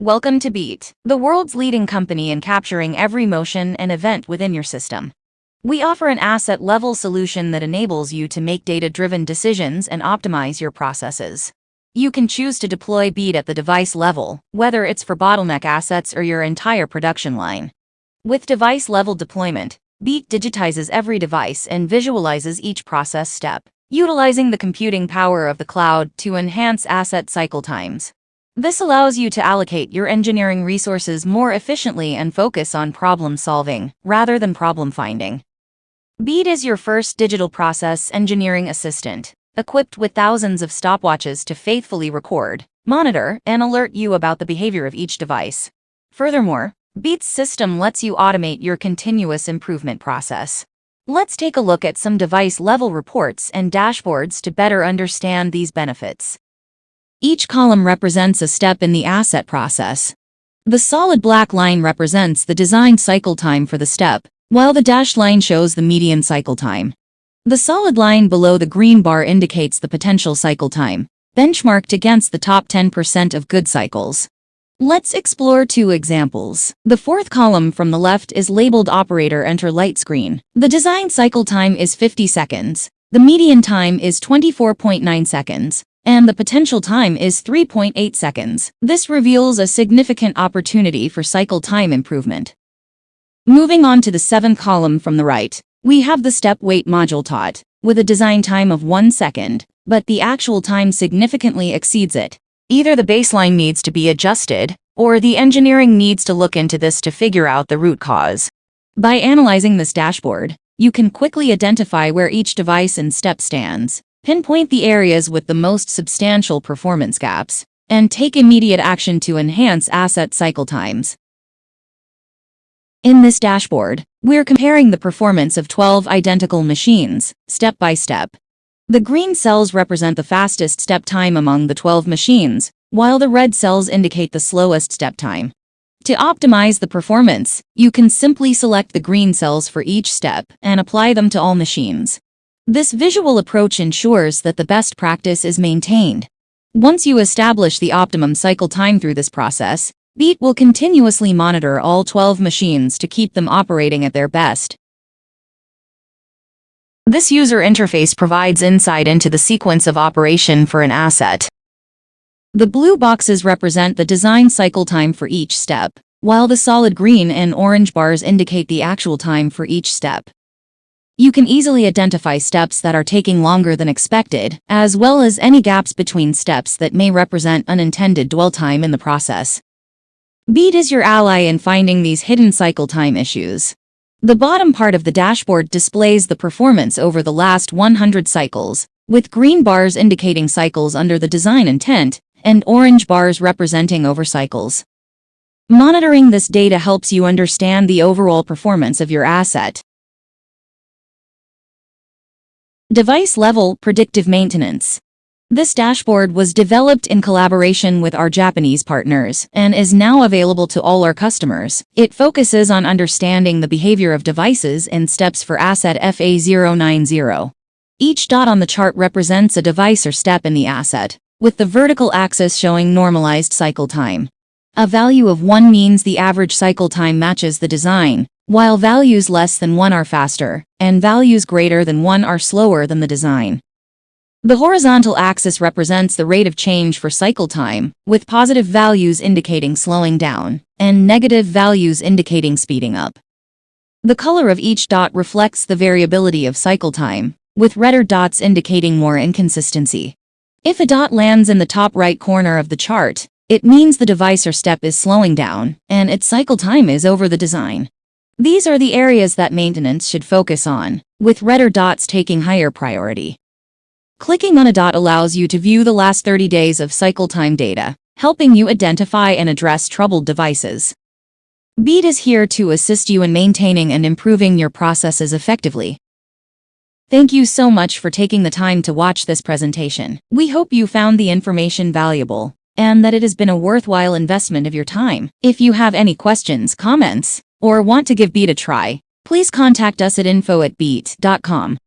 Welcome to BEET, the world's leading company in capturing every motion and event within your system. We offer an asset-level solution that enables you to make data-driven decisions and optimize your processes. You can choose to deploy BEET at the device level, whether it's for bottleneck assets or your entire production line. With device-level deployment, BEET digitizes every device and visualizes each process step, utilizing the computing power of the cloud to enhance asset cycle times. This allows you to allocate your engineering resources more efficiently and focus on problem solving, rather than problem finding. BEET is your first digital process engineering assistant, equipped with thousands of stopwatches to faithfully record, monitor, and alert you about the behavior of each device. Furthermore, BEET's system lets you automate your continuous improvement process. Let's take a look at some device-level reports and dashboards to better understand these benefits. Each column represents a step in the asset process. The solid black line represents the design cycle time for the step, while the dashed line shows the median cycle time. The solid line below the green bar indicates the potential cycle time, benchmarked against the top 10% of good cycles. Let's explore two examples. The fourth column from the left is labeled Operator Enter Light Screen. The design cycle time is 50 seconds, the median time is 24.9 seconds, and the potential time is 3.8 seconds. This reveals a significant opportunity for cycle time improvement. Moving on to the seventh column from the right, we have the step wait module taught, with a design time of 1 second, but the actual time significantly exceeds it. Either the baseline needs to be adjusted, or the engineering needs to look into this to figure out the root cause. By analyzing this dashboard, you can quickly identify where each device and step stands, pinpoint the areas with the most substantial performance gaps, and take immediate action to enhance asset cycle times. In this dashboard, we're comparing the performance of 12 identical machines, step by step. The green cells represent the fastest step time among the 12 machines, while the red cells indicate the slowest step time. To optimize the performance, you can simply select the green cells for each step and apply them to all machines. This visual approach ensures that the best practice is maintained. Once you establish the optimum cycle time through this process, BEET will continuously monitor all 12 machines to keep them operating at their best. This user interface provides insight into the sequence of operation for an asset. The blue boxes represent the design cycle time for each step, while the solid green and orange bars indicate the actual time for each step. You can easily identify steps that are taking longer than expected, as well as any gaps between steps that may represent unintended dwell time in the process. BEET is your ally in finding these hidden cycle time issues. The bottom part of the dashboard displays the performance over the last 100 cycles, with green bars indicating cycles under the design intent, and orange bars representing over cycles. Monitoring this data helps you understand the overall performance of your asset. Device-level predictive maintenance. This dashboard was developed in collaboration with our Japanese partners and is now available to all our customers. It focuses on understanding the behavior of devices and steps for asset FA090. Each dot on the chart represents a device or step in the asset, with the vertical axis showing normalized cycle time. A value of 1 means the average cycle time matches the design, while values less than 1 are faster, and values greater than 1 are slower than the design. The horizontal axis represents the rate of change for cycle time, with positive values indicating slowing down, and negative values indicating speeding up. The color of each dot reflects the variability of cycle time, with redder dots indicating more inconsistency. If a dot lands in the top right corner of the chart, it means the device or step is slowing down, and its cycle time is over the design. These are the areas that maintenance should focus on, with redder dots taking higher priority. Clicking on a dot allows you to view the last 30 days of cycle time data, helping you identify and address troubled devices. BEET is here to assist you in maintaining and improving your processes effectively. Thank you so much for taking the time to watch this presentation. We hope you found the information valuable, and that it has been a worthwhile investment of your time. If you have any questions, comments, or want to give BEET a try, please contact us at info@beet.com.